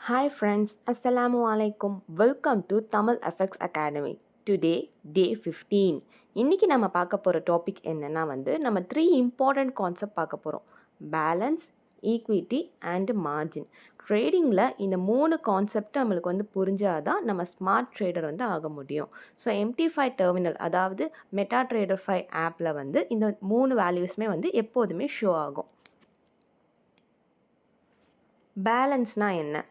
Hi friends, Assalamu alaikum. Welcome to Tamil FX Academy. Today, day 15. இன்னைக்கு நம்ம பார்க்க போகிற டாபிக் என்னன்னா நம்ம 3 இம்பார்ட்டன்ட் கான்செப்ட் பார்க்க போகிறோம். Balance, equity and margin. ட்ரேடிங்கில் இந்த 3 கான்செப்ட் நம்மளுக்கு புரிஞ்சாதான் நம்ம ஸ்மார்ட் ட்ரேடர் ஆக முடியும். ஸோ MT5 டெர்மினல் அதாவது மெட்டா ட்ரேடர் 5 ஆப்பில் இந்த 3 வேல்யூஸ்மே எப்போதுமே ஷோ ஆகும். பேலன்ஸ்னால் என்ன?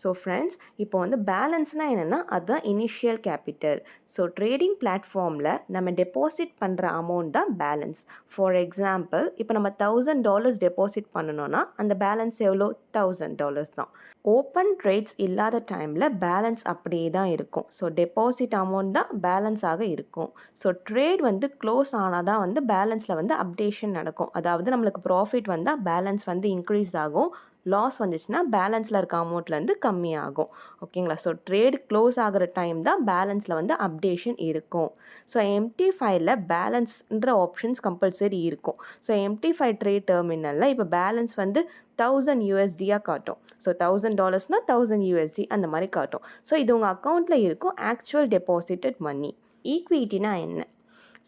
ஸோ ஃப்ரெண்ட்ஸ், இப்போ பேலன்ஸ்னால் என்னென்னா அதுதான் இனிஷியல் கேபிட்டல். ஸோ ட்ரேடிங் பிளாட்ஃபார்மில் நம்ம டெபாசிட் பண்ணுற அமௌண்ட் தான் பேலன்ஸ். ஃபார் எக்ஸாம்பிள், இப்போ நம்ம $1000 டெபாசிட் பண்ணணும்னா அந்த பேலன்ஸ் எவ்வளோ? $1000 தான். ஓப்பன் ட்ரேட்ஸ் இல்லாத டைமில் பேலன்ஸ் அப்படியே தான் இருக்கும். ஸோ டெபாசிட் அமௌண்ட் தான் பேலன்ஸாக இருக்கும். ஸோ ட்ரேட் க்ளோஸ் ஆனால் தான் பேலன்ஸில் அப்டேஷன் நடக்கும். அதாவது நம்மளுக்கு ப்ராஃபிட் வந்தால் பேலன்ஸ் இன்க்ரீஸ் ஆகும், லாஸ் வந்துச்சுன்னா பேலன்ஸில் இருக்க அமௌண்ட்லேருந்து கம்மியாகும். ஓகேங்களா? ஸோ ட்ரேட் க்ளோஸ் ஆகிற டைம் தான் பேலன்ஸில் அப்டேஷன் இருக்கும். ஸோ MT5ல பேலன்ஸ்ன்ற ஆப்ஷன்ஸ் கம்பல்சரி இருக்கும். ஸோ MT5 ட்ரேட் டெர்மினலில் இப்போ பேலன்ஸ் $1000 USD காட்டும். ஸோ $1000னா $1000 USD அந்த மாதிரி காட்டும். ஸோ இது உங்கள் அக்கௌண்ட்டில் இருக்கும் ஆக்சுவல் டெபாசிட்டட் மணி. ஈக்விட்டினா என்ன?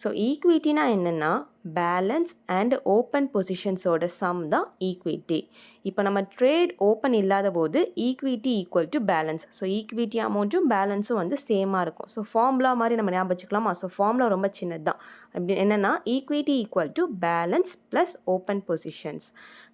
ஸோ ஈக்விட்டினா என்னென்னா பேலன்ஸ் அண்ட் ஓப்பன் பொசிஷன்ஸோட சம் தான் ஈக்விட்டி. இப்போ நம்ம ட்ரேட் ஓப்பன் இல்லாத போது equity equal to balance. So equity அமௌண்ட்டும் பேலன்ஸும் சேமாக இருக்கும். ஸோ ஃபார்முலா மாதிரி நம்ம ஞாபகம் வச்சுக்கலாமா? ஸோ ஃபார்முலா ரொம்ப சின்னது தான். அப்படி என்னென்னா equity equal to balance plus open positions.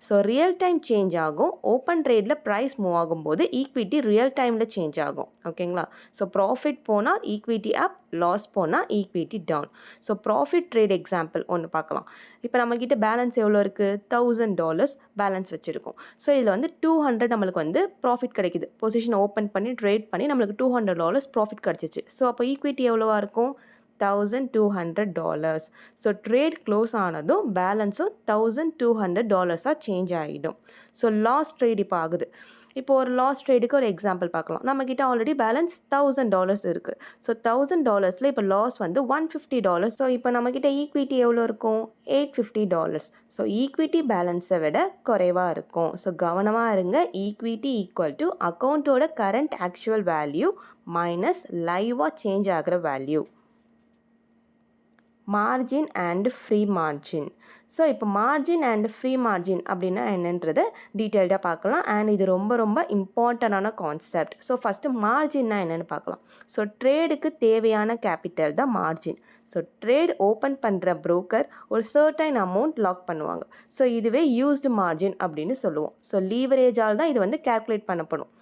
So real time change ஆகும். ஓப்பன் ட்ரேடில் ப்ரைஸ் மூவ் ஆகும்போது ஈக்விட்டி ரியல் டைமில் சேஞ்ச் ஆகும். ஓகேங்களா? ஸோ ப்ராஃபிட் போனால் ஈக்விட்டி அப், லாஸ் போனால் equity down. So profit trade example ஒன்று பார்க்கலாம். இப்போ நம்மக்கிட்ட பேலன்ஸ் எவ்வளோ இருக்குது? $1000 பேலன்ஸ் வச்சுருக்கோம். ஸோ இதில் 200 நம்மளுக்கு ப்ராஃபிட் கிடைக்குது. பொசிஷன் ஓப்பன் பண்ணி ட்ரேட் பண்ணி நம்மளுக்கு $200 ப்ராஃபிட் கிடச்சிச்சு. ஸோ அப்போ ஈக்விட்டி எவ்வளோவா இருக்கும்? $1200. ஸோ ட்ரேட் க்ளோஸ் ஆனதும் பேலன்ஸும் $1200 சேஞ்ச் ஆகிடும். ஸோ லாஸ் ட்ரேட் இப்போ ஆகுது. இப்போ ஒரு லாஸ் ட்ரேடுக்கு ஒரு எக்ஸாம்பிள் பார்க்கலாம். நம்மக்கிட்ட ஆல்ரெடி பேலன்ஸ் $1000 இருக்குது. ஸோ $1000ல் இப்போ லாஸ் $150. ஸோ இப்போ நம்மக்கிட்ட ஈக்விட்டி எவ்வளோ இருக்கும்? $850. ஸோ ஈக்விட்டி பேலன்ஸை விட குறைவாக இருக்கும். ஸோ கவனமாக இருங்க. ஈக்விட்டி ஈக்குவல் டு அக்கௌண்ட்டோட கரண்ட் ஆக்சுவல் வேல்யூ மைனஸ் லைவாக சேஞ்ச் ஆகிற value. Margin and free margin. So இப்போ மார்ஜின் அண்ட் ஃப்ரீ மார்ஜின் அப்படின்னா என்னன்றதை டீட்டெயில்டாக பார்க்கலாம். அண்ட் இது ரொம்ப ரொம்ப இம்பார்ட்டண்டான கான்செப்ட். ஸோ ஃபஸ்ட்டு மார்ஜின்னா என்னென்னு பார்க்கலாம். ஸோ ட்ரேடுக்கு தேவையான கேபிட்டல் தான் மார்ஜின். ஸோ ட்ரேட் ஓப்பன் பண்ணுற ப்ரோக்கர் ஒரு சர்டைன் அமௌண்ட் லாக் பண்ணுவாங்க. ஸோ இதுவே யூஸ்டு மார்ஜின் அப்படின்னு சொல்லுவோம். ஸோ லீவரேஜால் தான் இது கால்குலேட் பண்ணப்படும்.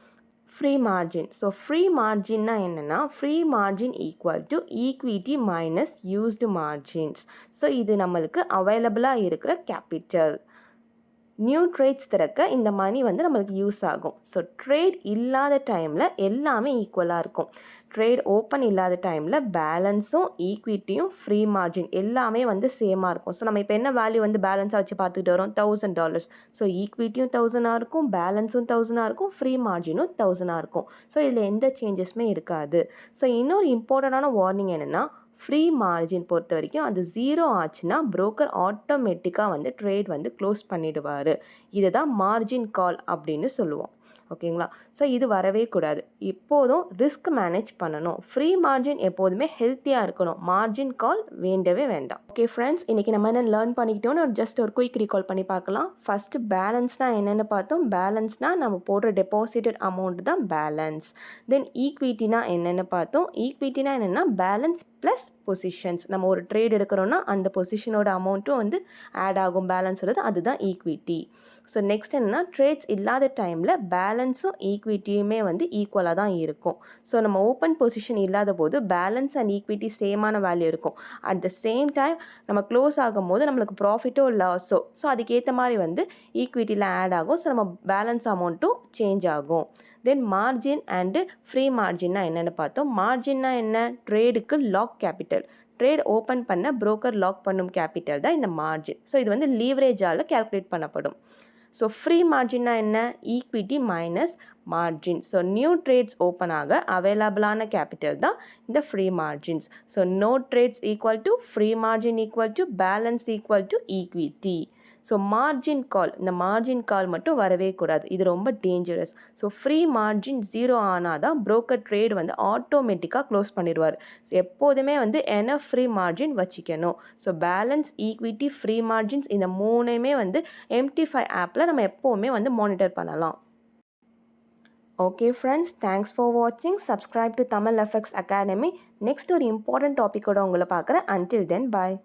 Free margin. ஸோ ஃப்ரீ மார்ஜின்னா என்னென்னா free margin equal to equity minus used margins. So இது நம்மளுக்கு அவைலபிளாக இருக்கிற கேபிட்டல். நியூ ட்ரேட்ஸ் திறக்க இந்த மணி நம்மளுக்கு யூஸ் ஆகும். ஸோ ட்ரேட் இல்லாத டைமில் எல்லாமே ஈக்குவலாக இருக்கும். ட்ரேட் ஓப்பன் இல்லாத டைமில் பேலன்ஸும் ஈக்விட்டியும் ஃப்ரீ மார்ஜின் எல்லாமே சேமாக இருக்கும். ஸோ நம்ம இப்போ என்ன வேல்யூ பேலன்ஸாக வச்சு பார்த்துக்கிட்டு வரோம்? $1000. ஸோ ஈக்விட்டியும் 1000 இருக்கும், பேலன்ஸும் 1000 இருக்கும், ஃப்ரீ மார்ஜினும் 1000 இருக்கும். ஸோ இதில் எந்த சேஞ்சஸுமே இருக்காது. ஸோ இன்னொரு இம்பார்ட்டண்டான வார்னிங் என்னென்னா ஃப்ரீ மார்ஜின் பொறுத்த வரைக்கும் அது 0 ஆச்சுன்னா புரோக்கர் ஆட்டோமேட்டிக்காக ட்ரேட் க்ளோஸ் பண்ணிடுவார். இதை தான் மார்ஜின் கால் அப்படின்னு சொல்லுவோம். ஓகேங்களா? ஸோ இது வரவே கூடாது. எப்போதும் ரிஸ்க் மேனேஜ் பண்ணணும். ஃப்ரீ மார்ஜின் எப்போதுமே ஹெல்த்தியாக இருக்கணும். மார்ஜின் கால் வேண்டவே வேண்டாம். ஓகே ஃப்ரெண்ட்ஸ், இன்றைக்கி நம்ம என்ன லேர்ன் பண்ணிக்கிட்டோன்னு ஜஸ்ட் ஒரு குயிக் ரீகால் பண்ணி பார்க்கலாம். ஃபஸ்ட்டு பேலன்ஸ்னால் என்னென்னு பார்த்தோம். பேலன்ஸ்னால் நம்ம போடுற டெபாசிட்டட் அமௌண்ட் தான் பேலன்ஸ். தென் ஈக்விட்டினா என்னென்னு பார்த்தோம். ஈக்விட்டினா என்னென்னா பேலன்ஸ் ப்ளஸ் பொசிஷன்ஸ். நம்ம ஒரு ட்ரேட் எடுக்கிறோன்னா அந்த பொசிஷனோட அமௌண்ட்டும் ஆட் ஆகும் பேலன்ஸோட, அதுதான் ஈக்விட்டி. ஸோ நெக்ஸ்ட் என்னென்னா ட்ரேட்ஸ் இல்லாத டைமில் பேலன்ஸும் ஈக்விட்டியுமே ஈக்குவலாக தான் இருக்கும். ஸோ நம்ம ஓப்பன் பொசிஷன் இல்லாத போது பேலன்ஸ் அண்ட் ஈக்விட்டி சேமான வேல்யூ இருக்கும். அட் த சேம் டைம் நம்ம க்ளோஸ் ஆகும் போது நம்மளுக்கு ப்ராஃபிட்டோ லாஸோ ஸோ அதுக்கேற்ற மாதிரி ஈக்விட்டியில் ஆட் ஆகும். ஸோ நம்ம பேலன்ஸ் அமௌண்ட்டும் சேஞ்ச் ஆகும். தென் மார்ஜின் அண்டு ஃப்ரீ மார்ஜின்னா என்னென்னு பார்த்தோம். மார்ஜின்னா என்ன? ட்ரேடுக்கு லாக் கேபிட்டல். ட்ரேட் ஓப்பன் பண்ண புரோக்கர் லாக் பண்ணும் கேபிட்டல் தான் இந்த மார்ஜின். ஸோ இது லீவரேஜால் கேல்குலேட் பண்ணப்படும். ஸோ ஃப்ரீ மார்ஜின்னா என்ன? Equity minus margin. So new trades open ஆக அவைலபிளான கேபிட்டல் தான் இந்த free margins. So no trades equal to free margin equal to balance equal to equity. So margin call, இந்த மார்ஜின் கால் மட்டும் வரவே கூடாது. இது ரொம்ப டேஞ்சரஸ். ஸோ ஃப்ரீ மார்ஜின் 0 ஆனால் தான் புரோக்கர் ட்ரேட் வந்து ஆட்டோமேட்டிக்காக க்ளோஸ் பண்ணிடுவார். எப்போதுமே வந்து எனஃப் ஃப்ரீ மார்ஜின் வச்சுக்கணும். So balance, equity, free margins இந்த மூணுமே வந்து MT5 ஆப்பில் நம்ம எப்போவுமே வந்து மானிட்டர் பண்ணலாம். ஓகே ஃப்ரெண்ட்ஸ், தேங்க்ஸ் ஃபார் வாட்சிங். Subscribe to Tamil FX academy. Next ஒரு இம்பார்ட்டன்ட் டாப்பிக்கோட உங்களை பார்க்குறேன். அன்டில் தென் பாய்.